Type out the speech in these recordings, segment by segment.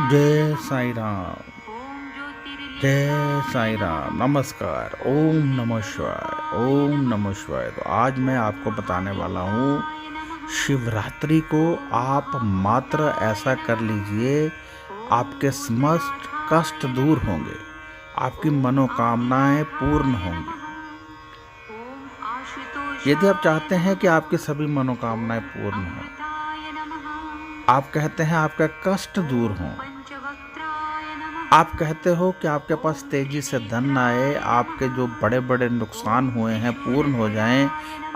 जय साई राम, जय साई राम। नमस्कार। ओम नमः शिवाय, ओम नमः शिवाय। तो आज मैं आपको बताने वाला हूँ, शिवरात्रि को आप मात्र ऐसा कर लीजिए, आपके समस्त कष्ट दूर होंगे, आपकी मनोकामनाएं पूर्ण होंगी। यदि आप चाहते हैं कि आपकी सभी मनोकामनाएं पूर्ण हों, आप कहते हैं आपका कष्ट दूर हो, आप कहते हो कि आपके पास तेजी से धन आए, आपके जो बड़े बड़े नुकसान हुए हैं पूर्ण हो जाएं,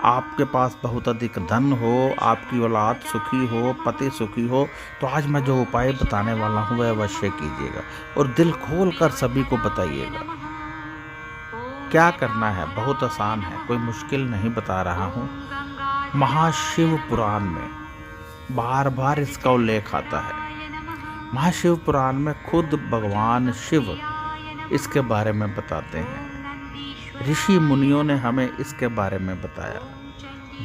आपके पास बहुत अधिक धन हो, आपकी औलाद सुखी हो, पति सुखी हो, तो आज मैं जो उपाय बताने वाला हूँ वह अवश्य कीजिएगा और दिल खोल कर सभी को बताइएगा। क्या करना है, बहुत आसान है, कोई मुश्किल नहीं बता रहा हूँ। महाशिव पुराण में बार बार इसका उल्लेख आता है। महाशिव पुराण में खुद भगवान शिव इसके बारे में बताते हैं। ऋषि मुनियों ने हमें इसके बारे में बताया।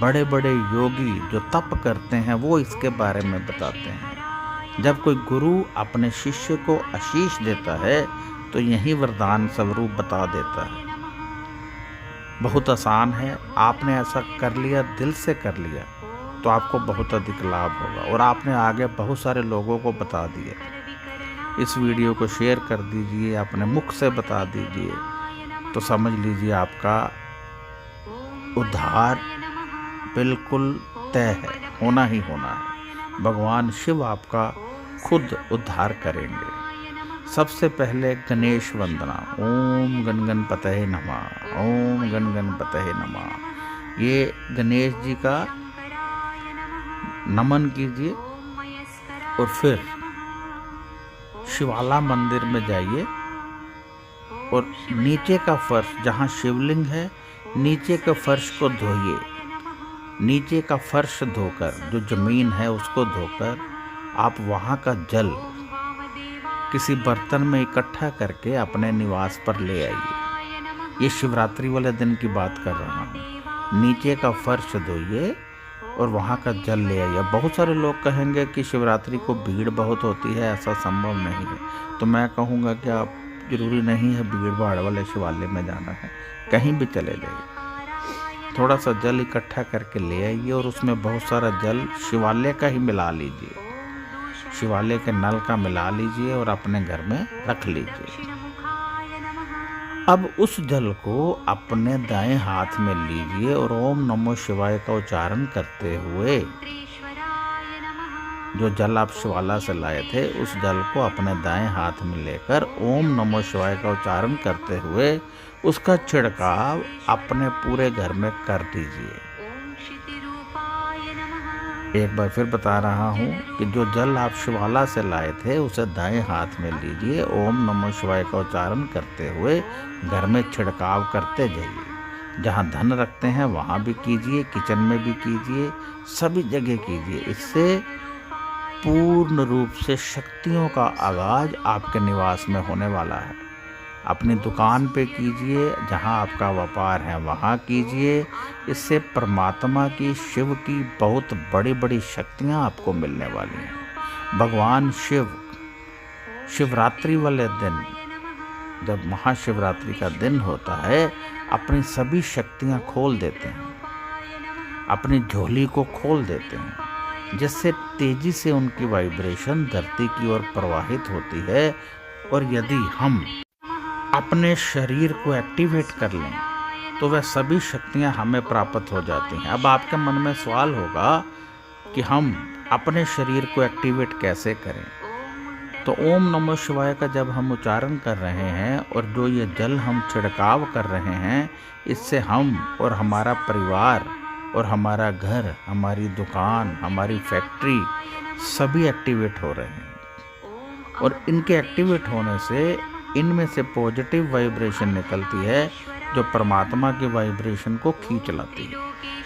बड़े बड़े योगी जो तप करते हैं वो इसके बारे में बताते हैं। जब कोई गुरु अपने शिष्य को आशीष देता है तो यही वरदान स्वरूप बता देता है। बहुत आसान है, आपने ऐसा कर लिया, दिल से कर लिया तो आपको बहुत अधिक लाभ होगा और आपने आगे बहुत सारे लोगों को बता दिया। इस वीडियो को शेयर कर दीजिए, अपने मुख से बता दीजिए, तो समझ लीजिए आपका उद्धार बिल्कुल तय है, होना ही होना है। भगवान शिव आपका खुद उद्धार करेंगे। सबसे पहले गणेश वंदना। ओम गण गणपतये नमः, ओम गण गणपतये नमः। ये गणेश जी का नमन कीजिए और फिर शिवाला मंदिर में जाइए और नीचे का फर्श, जहाँ शिवलिंग है, नीचे के फर्श को धोइए। नीचे का फर्श धोकर, जो जमीन है उसको धोकर आप वहाँ का जल किसी बर्तन में इकट्ठा करके अपने निवास पर ले आइए। ये शिवरात्रि वाले दिन की बात कर रहा हूँ। नीचे का फर्श धोइए और वहाँ का जल ले आइए। बहुत सारे लोग कहेंगे कि शिवरात्रि को भीड़ बहुत होती है, ऐसा संभव नहीं है। तो मैं कहूँगा कि आप, जरूरी नहीं है भीड़ भाड़ वाले शिवालय में जाना है, कहीं भी चले जाइए, थोड़ा सा जल इकट्ठा करके ले आइए और उसमें बहुत सारा जल शिवालय का ही मिला लीजिए, शिवालय के नल का मिला लीजिए और अपने घर में रख लीजिए। अब उस जल को अपने दाएं हाथ में लीजिए और ओम नमो शिवाय का उच्चारण करते हुए, जो जल आप शिवाला से लाए थे उस जल को अपने दाएं हाथ में लेकर ओम नमो शिवाय का उच्चारण करते हुए उसका छिड़काव अपने पूरे घर में कर दीजिए। एक बार फिर बता रहा हूँ कि जो जल आप शिवाला से लाए थे उसे दाएं हाथ में लीजिए, ओम नमो शिवाय का उच्चारण करते हुए घर में छिड़काव करते जाइए। जहाँ धन रखते हैं वहाँ भी कीजिए, किचन में भी कीजिए, सभी जगह कीजिए। इससे पूर्ण रूप से शक्तियों का आगाज आपके निवास में होने वाला है। अपनी दुकान पे कीजिए, जहाँ आपका व्यापार है वहाँ कीजिए। इससे परमात्मा की, शिव की बहुत बड़ी बड़ी शक्तियाँ आपको मिलने वाली हैं। भगवान शिव शिवरात्रि वाले दिन, जब महाशिवरात्रि का दिन होता है, अपनी सभी शक्तियाँ खोल देते हैं, अपनी झोली को खोल देते हैं, जिससे तेजी से उनकी वाइब्रेशन धरती की ओर प्रवाहित होती है। और यदि हम अपने शरीर को एक्टिवेट कर लें तो वह सभी शक्तियां हमें प्राप्त हो जाती हैं। अब आपके मन में सवाल होगा कि हम अपने शरीर को एक्टिवेट कैसे करें। तो ओम नमो शिवाय का जब हम उच्चारण कर रहे हैं और जो ये जल हम छिड़काव कर रहे हैं, इससे हम और हमारा परिवार और हमारा घर, हमारी दुकान, हमारी फैक्ट्री सभी एक्टिवेट हो रहे हैं। और इनके एक्टिवेट होने से इनमें से पॉजिटिव वाइब्रेशन निकलती है जो परमात्मा की वाइब्रेशन को खींच लाती है।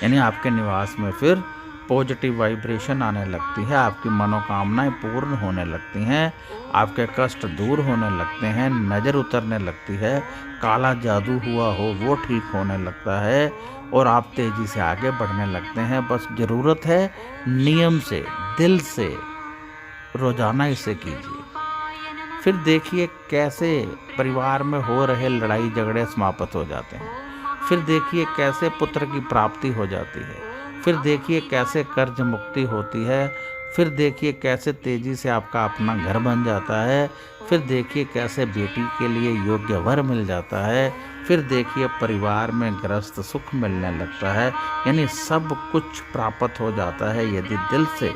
यानी आपके निवास में फिर पॉजिटिव वाइब्रेशन आने लगती है, आपकी मनोकामनाएं पूर्ण होने लगती हैं, आपके कष्ट दूर होने लगते हैं, नज़र उतरने लगती है, काला जादू हुआ हो वो ठीक होने लगता है और आप तेज़ी से आगे बढ़ने लगते हैं। बस ज़रूरत है नियम से, दिल से रोज़ाना इसे कीजिए। फिर देखिए कैसे परिवार में हो रहे लड़ाई झगड़े समाप्त हो जाते हैं। फिर देखिए कैसे पुत्र की प्राप्ति हो जाती है। फिर देखिए कैसे कर्ज मुक्ति होती है। फिर देखिए कैसे तेज़ी से आपका अपना घर बन जाता है। फिर देखिए कैसे बेटी के लिए योग्य वर मिल जाता है। फिर देखिए परिवार में गृहस्थ सुख मिलने लगता है। यानी सब कुछ प्राप्त हो जाता है यदि दिल से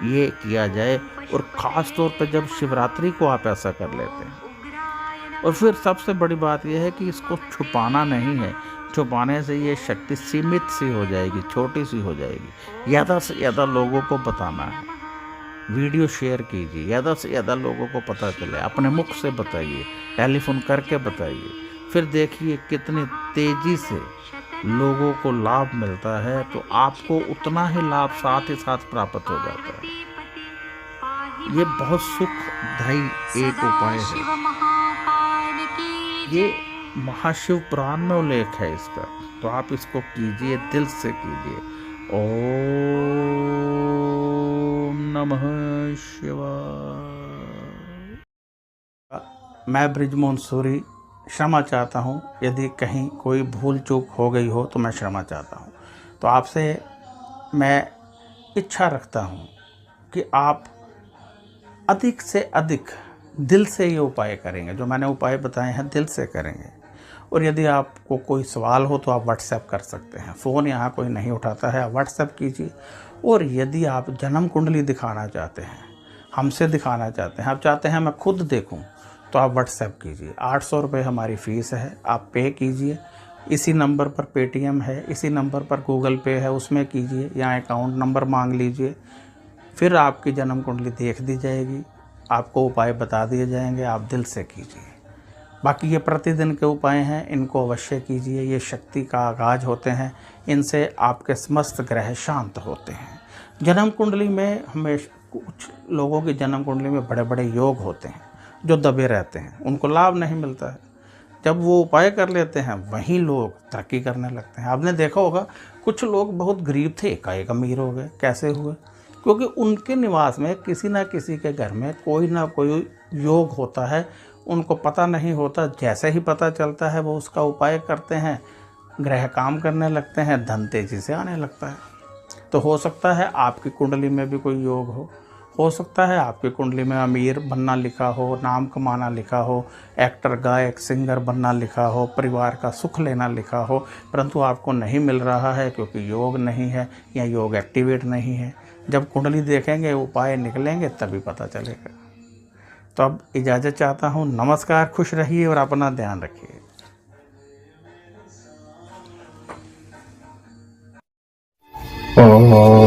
ये किया जाए। और ख़ास तौर पर जब शिवरात्रि को आप ऐसा कर लेते हैं। और फिर सबसे बड़ी बात यह है कि इसको छुपाना नहीं है। छुपाने से ये शक्ति सीमित सी हो जाएगी, छोटी सी हो जाएगी। ज़्यादा से ज़्यादा लोगों को बताना है, वीडियो शेयर कीजिए, ज़्यादा से ज़्यादा लोगों को पता चले, अपने मुख से बताइए, टेलीफोन करके बताइए। फिर देखिए कितनी तेज़ी से लोगों को लाभ मिलता है, तो आपको उतना ही लाभ साथ ही साथ प्राप्त हो जाता है। ये बहुत सुखदायी एक उपाय है। ये महाशिव पुराण में उल्लेख है इसका, तो आप इसको कीजिए, दिल से कीजिए। ओम नमः शिवाय। मैं बृजमोहन सूरी क्षमा चाहता हूँ यदि कहीं कोई भूल चूक हो गई हो, तो मैं क्षमा चाहता हूँ। तो आपसे मैं इच्छा रखता हूँ कि आप अधिक से अधिक दिल से ये उपाय करेंगे। जो मैंने उपाय बताए हैं दिल से करेंगे। और यदि आपको कोई सवाल हो तो आप व्हाट्सएप कर सकते हैं। फ़ोन यहाँ कोई नहीं उठाता है, आप व्हाट्सएप कीजिए। और यदि आप जन्म कुंडली दिखाना चाहते हैं, हमसे दिखाना चाहते हैं, आप चाहते हैं मैं खुद देखूं, तो आप व्हाट्सएप कीजिए। 800 रुपये हमारी फ़ीस है, आप पे कीजिए। इसी नंबर पर पेटीएम है, इसी नंबर पर गूगल पे है, उसमें कीजिए, या अकाउंट नंबर मांग लीजिए। फिर आपकी जन्म कुंडली देख दी जाएगी, आपको उपाय बता दिए जाएंगे, आप दिल से कीजिए। बाकी ये प्रतिदिन के उपाय हैं, इनको अवश्य कीजिए। ये शक्ति का आगाज होते हैं, इनसे आपके समस्त ग्रह शांत होते हैं। जन्म कुंडली में हमेशा कुछ लोगों की जन्म कुंडली में बड़े बड़े योग होते हैं जो दबे रहते हैं, उनको लाभ नहीं मिलता है। जब वो उपाय कर लेते हैं वहीं लोग तरक्की करने लगते हैं। आपने देखा होगा कुछ लोग बहुत गरीब थे, एकाएक अमीर हो गए। कैसे हुए? क्योंकि उनके निवास में किसी ना किसी के घर में कोई ना कोई योग होता है, उनको पता नहीं होता। जैसे ही पता चलता है वो उसका उपाय करते हैं, ग्रह काम करने लगते हैं, धन तेजी से आने लगता है। तो हो सकता है आपकी कुंडली में भी कोई योग हो सकता है आपकी कुंडली में अमीर बनना लिखा हो, नाम कमाना लिखा हो, एक्टर गायक सिंगर बनना लिखा हो, परिवार का सुख लेना लिखा हो, परंतु आपको नहीं मिल रहा है क्योंकि योग नहीं है या योग एक्टिवेट नहीं है। जब कुंडली देखेंगे, उपाय निकलेंगे, तभी पता चलेगा। तो अब इजाज़त चाहता हूँ। नमस्कार, खुश रहिए और अपना ध्यान रखिए। ओम